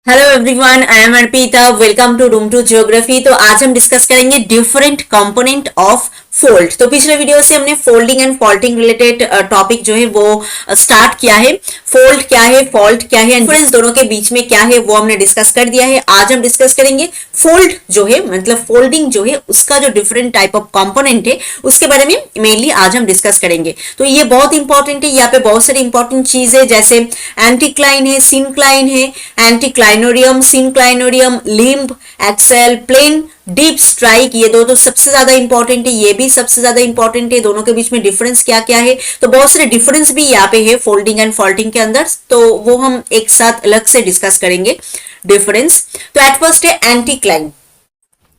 Hello everyone, I am Arpita. Welcome to room to geography. तो आज हम डिस्कस करेंगे डिफरेंट कंपोनेंट ऑफ फोल्ड। तो पिछले वीडियो से हमने folding and faulting related topic जो है वो स्टार्ट किया है। फोल्ड क्या है, फॉल्ट क्या है, डिफरेंस दोनों के बीच में क्या है, वो हमने डिस्कस कर दिया है। आज हम डिस्कस करेंगे फोल्ड जो है, मतलब फोल्डिंग जो है, उसका जो डिफरेंट टाइप ऑफ कंपोनेंट है उसके बारे में मेनली आज हम डिस्कस करेंगे। तो ये बहुत इंपॉर्टेंट है। यहाँ पे बहुत सारी इंपॉर्टेंट चीज है, जैसे एंटीक्लाइन है, सिनक्लाइन है, anticlinorium, synclinorium, limb, axial, plane, dip strike. ये दो तो सबसे ज्यादा इंपॉर्टेंट है, ये भी सबसे ज्यादा इंपॉर्टेंट है। दोनों के बीच में डिफरेंस क्या क्या है, तो बहुत सारे डिफरेंस भी यहाँ पे है फोल्डिंग एंड फॉल्टिंग के अंदर, तो वो हम एक साथ अलग से डिस्कस करेंगे डिफरेंस। तो एट फर्स्ट है एंटीक्लाइन।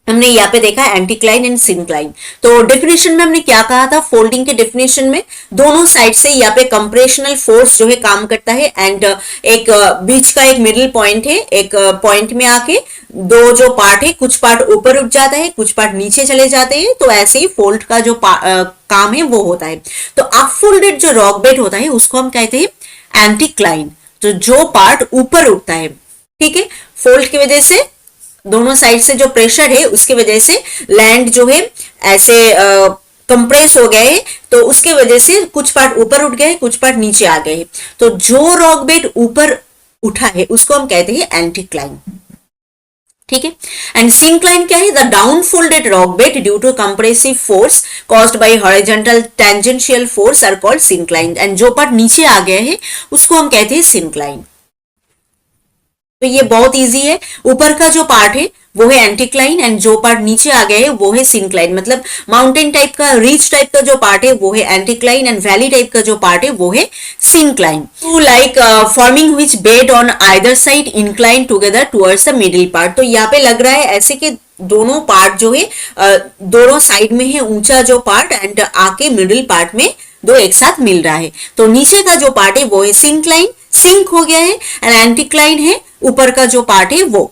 हमने यहाँ पे देखा एंटीक्लाइन एंड सिनक्लाइन। तो डेफिनेशन में हमने क्या कहा था, फोल्डिंग के डेफिनेशन में दोनों साइड से यहाँ पे कंप्रेशनल फोर्स जो है काम करता है, एंड एक बीच का एक मिडिल पॉइंट है, एक पॉइंट में आके दो जो पार्ट है, कुछ पार्ट ऊपर उठ जाता है, कुछ पार्ट नीचे चले जाते हैं। तो ऐसे ही फोल्ड का जो काम है वो होता है। तो अपफोल्डेड जो रॉक बेड होता है उसको हम कहते हैं एंटीक्लाइन। तो जो पार्ट ऊपर उठता है, ठीक है, फोल्ड की वजह से दोनों साइड से जो प्रेशर है उसके वजह से लैंड जो है ऐसे कंप्रेस हो गए, तो उसके वजह से कुछ पार्ट ऊपर उठ गए, कुछ पार्ट नीचे आ गए। तो जो रॉक बेड ऊपर उठा है उसको हम कहते हैं एंटीक्लाइन, ठीक है। एंड सिनक्लाइन क्या है, the downfolded rock bed due to compressive force caused by horizontal tangential force are called syncline. And जो पार्ट नीचे आ गए हैं उसको हम कहते हैं सिनक्लाइन। तो ये बहुत इजी है। ऊपर का जो पार्ट है वो है एंटीक्लाइन, एंड जो पार्ट नीचे आ गया है वो है सिनक्लाइन। मतलब माउंटेन टाइप का, रिच टाइप का जो पार्ट है वो है एंटीक्लाइन, एंड वैली टाइप का जो पार्ट है वो है syncline. To like forming which bed on either side incline together towards the middle part. तो यहाँ पे लग रहा है ऐसे कि दोनों पार्ट जो है दोनों साइड में है ऊंचा जो पार्ट, एंड आके मिडिल पार्ट में दो एक साथ मिल रहा है। तो नीचे का जो पार्ट है वो है सिनक्लाइन, सिंक हो गया है, एंड एंटीक्लाइन है ऊपर का जो पार्ट है वो।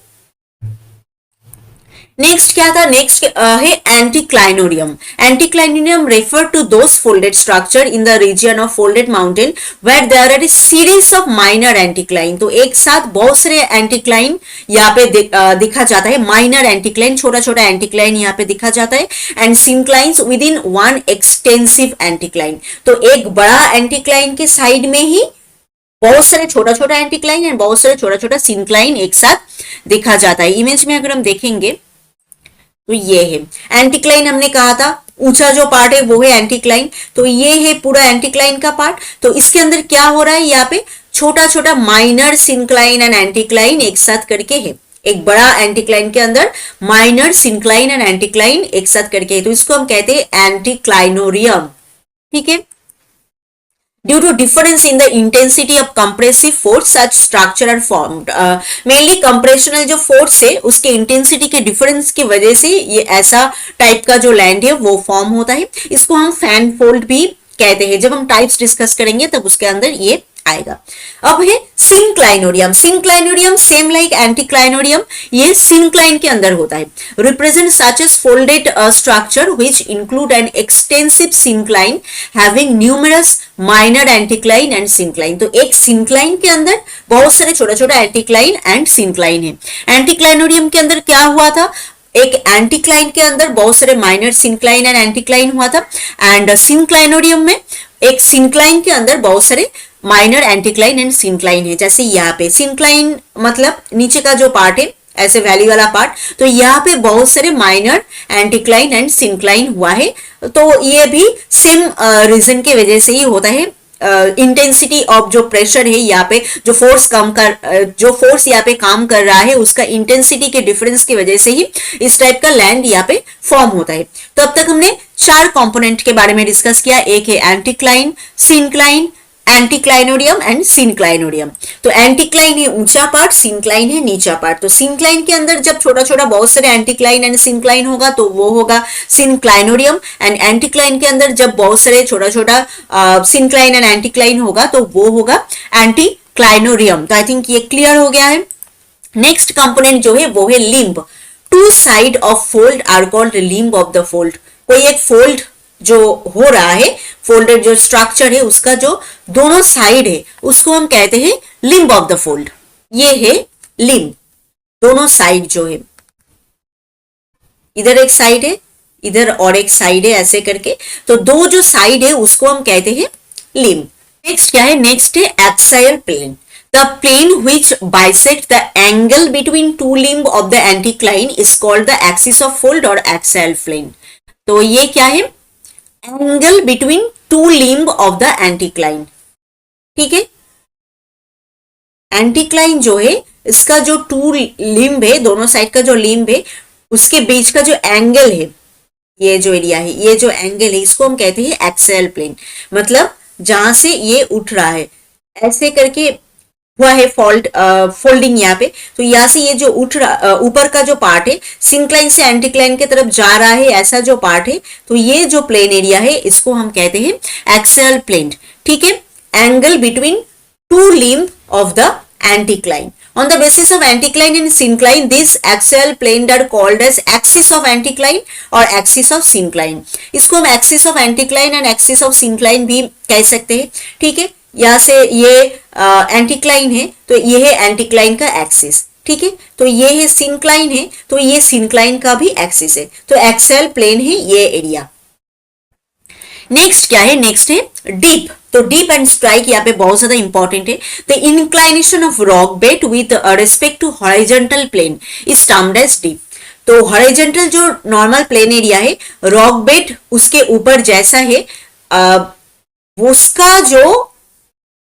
नेक्स्ट क्या था, नेक्स्ट है anticlinorium. Anticlinorium refer to those folded structure in the region of folded mountain where there are a series of minor anticline. तो एक साथ बहुत सारे एंटीक्लाइन यहाँ पे दिखा जाता है। माइनर एंटीक्लाइन, छोटा छोटा एंटीक्लाइन यहाँ पे दिखा जाता है, and synclines within one extensive anticline. तो एक बड़ा एंटीक्लाइन के साइड में ही बहुत सारे छोटा छोटा एंटीक्लाइन एंड बहुत सारे छोटा छोटा सिनक्लाइन एक साथ दिखा जाता है। इमेज में अगर हम देखेंगे तो ये है एंटीक्लाइन। हमने कहा था ऊंचा जो पार्ट है वो है एंटीक्लाइन, तो ये है पूरा एंटीक्लाइन का पार्ट। तो इसके अंदर क्या हो रहा है, यहाँ पे छोटा छोटा माइनर सिनक्लाइन एंड एंटीक्लाइन एक साथ करके है। एक बड़ा एंटीक्लाइन के अंदर माइनर सिनक्लाइन एंड एंटीक्लाइन एक साथ करके है, तो इसको हम कहते हैं एंटीक्लाइनोरियम, ठीक है। Due to difference in the intensity of compressive force, such structure are formed. Mainly compressional जो force है उसके intensity के difference की वजह से ये ऐसा टाइप का जो लैंड है वो फॉर्म होता है। इसको हम फैन फोल्ड भी कहते हैं। जब हम टाइप्स डिस्कस करेंगे तब उसके अंदर ये आएगा। अब है सिनक्लाइनोरियम। सिनक्लाइनोरियम सेम लाइक एंटीक्लाइनोरियम, ये सिनक्लाइन के अंदर होता है। Represent such as folded structure which include an extensive syncline having numerous minor anticline and syncline. तो एक सिनक्लाइन के अंदर बहुत सारे छोटा छोटा एंटीक्लाइन एंड सिनक्लाइन है। एंटीक्लाइनोरियम के अंदर क्या हुआ था, एक एंटीक्लाइन के अंदर बहुत सारे माइनर सिनक्लाइन एंड एंटीक्लाइन हुआ था, एंड सिनक्लाइनोरियम में एक सिनक्लाइन के अंदर बहुत सारे माइनर एंटीक्लाइन एंड सिनक्लाइन है। जैसे यहाँ पे सिनक्लाइन मतलब नीचे का जो पार्ट है ऐसे वैली वाला पार्ट, तो यहाँ पे बहुत सारे माइनर एंटीक्लाइन एंड सिनक्लाइन हुआ है। तो ये भी सेम रीजन के वजह से ही होता है। इंटेंसिटी ऑफ जो प्रेशर है यहाँ पे, जो फोर्स यहाँ पे काम कर रहा है उसका इंटेंसिटी के डिफरेंस की वजह से ही इस टाइप का लैंड यहाँ पे फॉर्म होता है। तो अब तक हमने चार कंपोनेंट के बारे में डिस्कस किया। एक है एंटीक्लाइन, सिनक्लाइन, एंटीक्लाइनोरियम एंड सिनक्लाइनोरियम। तो एंटीक्लाइन है ऊंचा पार्ट, सिनक्लाइन है नीचा पार्ट। तो सिनक्लाइन के अंदर जब छोटा छोटा बहुत सारे एंटीक्लाइन एंड सिनक्लाइन होगा तो वो होगा सिनक्लाइनोरियम, एंड एंटीक्लाइन के अंदर जब बहुत सारे छोटा छोटा सिनक्लाइन एंड एंटीक्लाइन होगा तो वो होगा एंटीक्लाइनोरियम। तो आई थिंक ये क्लियर हो गया है। नेक्स्ट कंपोनेंट जो है वो है limb. Two side of fold are called limb of the fold. कोई एक फोल्ड जो हो रहा है, फोल्डेड जो स्ट्रक्चर है उसका जो दोनों साइड है उसको हम कहते हैं लिम्ब ऑफ द फोल्ड। ये है लिम्ब। दोनों साइड जो है, इधर एक साइड है, इधर और एक साइड है, ऐसे करके, तो दो जो साइड है उसको हम कहते हैं लिम्ब। नेक्स्ट क्या है, नेक्स्ट है axial plane, the plane which bisect the angle between two limb of the anticline is called the axis of fold or axial plane। तो ये क्या है, angle between two limb of the anticline, ठीक है। Anticline जो है इसका जो टू लिम्ब है, दोनों साइड का जो लिम्ब है उसके बीच का जो एंगल है, ये जो एरिया है, ये जो एंगल है इसको हम कहते हैं एक्सियल प्लेन। मतलब जहां से ये उठ रहा है ऐसे करके हुआ है फोल्डिंग यहाँ पे, तो यहाँ से ये जो उठ रहा ऊपर का जो पार्ट है सिंक्लाइन से एंटीक्लाइन की तरफ जा रहा है, ऐसा जो पार्ट है, तो ये जो प्लेन एरिया है इसको हम कहते हैं एक्सियल प्लेन, ठीक है। Angle between two limb of the anticline. On the basis of anticline and syncline, these axial planes are called as axis of anticline or axis of syncline। इसको हम axis of anticline and axis of syncline भी कह सकते हैं, ठीक है। यहाँ से ये एंटीक्लाइन है तो ये है एंटीक्लाइन का एक्सिस, ठीक है। तो ये है सिंक्लाइन है तो ये सिंक्लाइन का भी एक्सिस है, तो एक्सियल प्लेन है ये एरिया। नेक्स्ट क्या है, नेक्स्ट है डीप। तो डीप एंड स्ट्राइक यहाँ पे बहुत ज्यादा इंपॉर्टेंट है। The inclination of rock bed with respect to horizontal plane is termed as dip. तो हॉरिजॉन्टल जो नॉर्मल प्लेन एरिया है, रॉक बेड उसके ऊपर जैसा है, उसका जो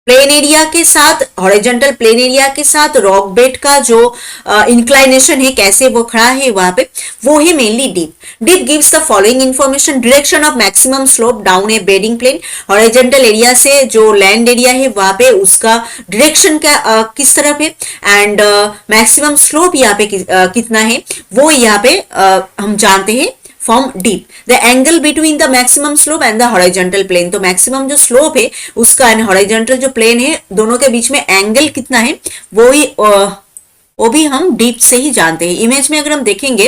प्लेन एरिया के साथ, हॉरिजॉन्टल प्लेन एरिया के साथ रॉक बेड का जो इंक्लाइनेशन है, कैसे वो खड़ा है वहां पे, वो है mainly dip. Dip gives the following information, direction of maximum slope down a bedding plane. Horizontal area से जो लैंड एरिया है वहां पे उसका डायरेक्शन का किस तरफ है, एंड मैक्सिमम स्लोप यहाँ पे कितना है वो यहाँ पे हम जानते हैं from dip. The angle between the maximum slope and the horizontal plane. तो मैक्सिमम जो स्लोप है उसका एंड हॉरिजॉन्टल जो प्लेन है दोनों के बीच में एंगल कितना है वो भी हम डीप से ही जानते हैं। इमेज में अगर हम देखेंगे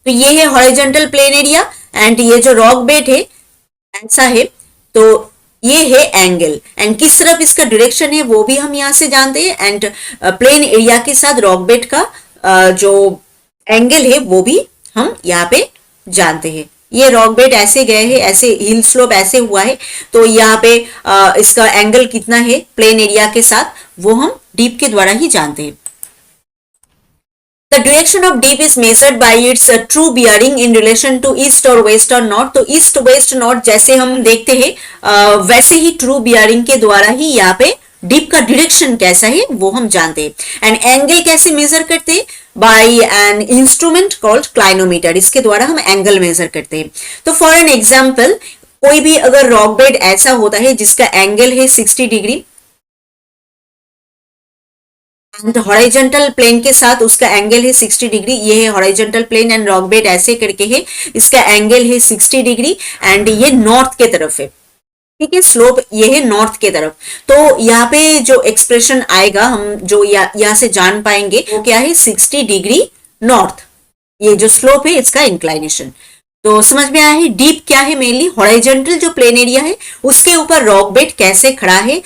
तो ये है हॉरिजॉन्टल प्लेन एरिया एंड ये जो रॉक बेड है ऐसा है, तो ये है एंगल एंड किस तरफ इसका डायरेक्शन है वो भी हम यहाँ से जानते हैं, एंड प्लेन एरिया के साथ रॉक बेड का जो एंगल है वो भी हम यहाँ पे जानते हैं। ये रॉक बेड ऐसे गए हैं, ऐसे हिल स्लोप ऐसे हुआ है, तो यहाँ पे इसका एंगल कितना है प्लेन एरिया के साथ वो हम डीप के द्वारा ही जानते हैं। The direction of deep is measured by its true bearing in relation to east or west or north। तो ईस्ट वेस्ट नॉर्थ जैसे हम देखते हैं वैसे ही ट्रू बियरिंग के द्वारा ही यहाँ पे डीप का डायरेक्शन कैसा है वो हम जानते हैं। एंड एंगल कैसे मेजर करते हैं, बाय एन इंस्ट्रूमेंट कॉल्ड क्लाइनोमीटर, इसके द्वारा हम एंगल मेजर करते हैं। तो फॉर एन एग्जांपल, कोई भी अगर रॉक बेड ऐसा होता है जिसका एंगल है 60 डिग्री एंड हॉरिजॉन्टल प्लेन के साथ उसका एंगल है 60 डिग्री, ये है horizontal plane and rock bed ऐसे करके है, इसका एंगल है 60 डिग्री एंड ये नॉर्थ के तरफ है, ठीक है, स्लोप ये है नॉर्थ के तरफ। तो यहाँ पे जो एक्सप्रेशन आएगा हम जो यहाँ से जान पाएंगे वो क्या है, 60 डिग्री नॉर्थ, ये जो स्लोप है इसका इंक्लाइनेशन। तो समझ में आया है डीप क्या है, मेनली हॉरिजॉन्टल जो प्लेन एरिया है उसके ऊपर रॉक बेड कैसे खड़ा है,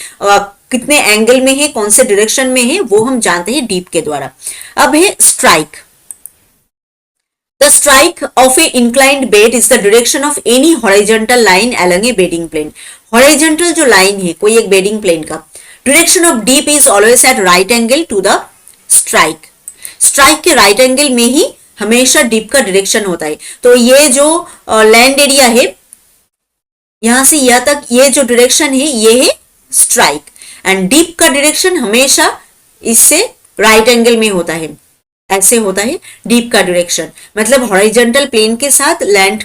कितने एंगल में है, कौन से डायरेक्शन में है, वो हम जानते हैं डीप के द्वारा। अब है strike. The strike of a inclined bed is the direction of any horizontal line along a bedding plane। horizontal जो line है कोई एक bedding plane का, direction of deep is always at right angle to the strike। strike के right angle में ही हमेशा deep का direction होता है। तो ये जो land area है यहां से यहाँ तक ये जो direction है ये है strike एंड deep का direction हमेशा इससे right angle में होता है, ऐसे होता है डीप का डायरेक्शन। मतलब हॉरिजॉन्टल प्लेन के साथ लैंड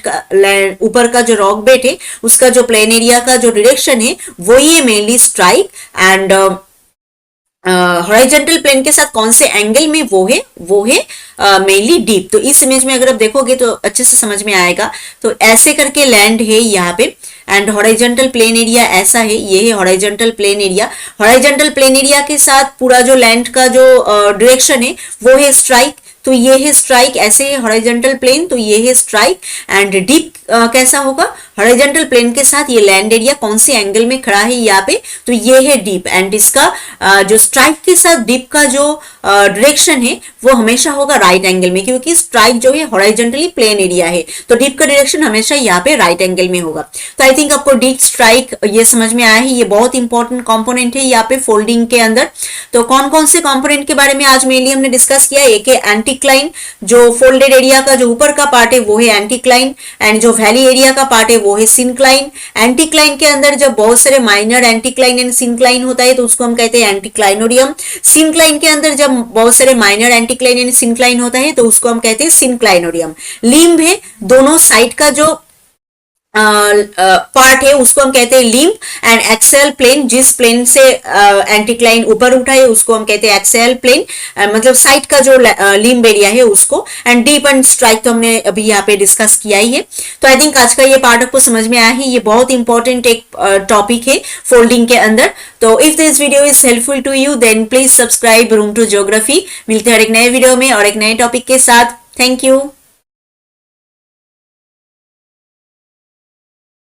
ऊपर का जो रॉक बेड है उसका जो प्लेन एरिया का जो डायरेक्शन है वो ये mainly strike and horizontal plane के साथ कौन से एंगल में वो है मेनली डीप। तो इस इमेज में अगर आप देखोगे तो अच्छे से समझ में आएगा। तो ऐसे करके लैंड है यहाँ पे एंड हॉरिजॉन्टल प्लेन एरिया ऐसा है, ये है horizontal plain area. Horizontal plain area के साथ पूरा जो लैंड का जो डायरेक्शन है वो है स्ट्राइक, तो ये है स्ट्राइक, ऐसे है हॉरिजॉन्टल प्लेन तो ये है स्ट्राइक एंड डीप कैसा होगा, हॉरिजॉन्टल प्लेन के साथ ये लैंड एरिया कौन से एंगल में खड़ा है यहाँ पे, तो ये है डीप, एंड इसका जो स्ट्राइक के साथ डीप का जो डायरेक्शन है वो हमेशा होगा राइट एंगल में, क्योंकि स्ट्राइक जो है हॉरिजॉन्टली प्लेन एरिया है, तो डीप का डायरेक्शन हमेशा यहाँ पे राइट एंगल में होगा। तो आई थिंक आपको डीप स्ट्राइक ये समझ में आया है, ये बहुत इंपॉर्टेंट कंपोनेंट है यहाँ पे फोल्डिंग के अंदर। तो कौन कौन से कंपोनेंट के बारे में आज मेनली हमने डिस्कस किया, एक है एंटीक्लाइन, जो फोल्डेड एरिया का जो ऊपर का पार्ट है वो है एंटीक्लाइन, एंड जो वैली एरिया का पार्ट है वो है सिनक्लाइन। एंटीक्लाइन के अंदर जब बहुत सारे माइनर एंटीक्लाइन एंड सिनक्लाइन होता है तो उसको हम कहते हैं एंटीक्लाइनोडियम। सिनक्लाइन के अंदर जब बहुत सारे माइनर एंटीक्लाइन एंड सिनक्लाइन होता है तो उसको हम कहते हैं सिनक्लाइनोडियम। लिम्ब है, दोनों साइड का जो पार्ट है उसको हम कहते हैं लिम्ब, एंड एक्सेल प्लेन, जिस प्लेन से एंटीक्लाइन ऊपर उठा है उसको हम कहते हैं एक्सेल प्लेन, मतलब साइड का जो लिम्ब एरिया है उसको। एंड डीप एंड स्ट्राइक तो हमने अभी यहाँ पे डिस्कस किया ही है। तो आई थिंक आज का ये पार्ट आपको समझ में आया है, ये बहुत इंपॉर्टेंट एक टॉपिक है फोल्डिंग के अंदर। तो if this video is helpful to you then please subscribe room to geography. मिलते हैं और एक नए वीडियो में और एक नए टॉपिक के साथ। Thank you.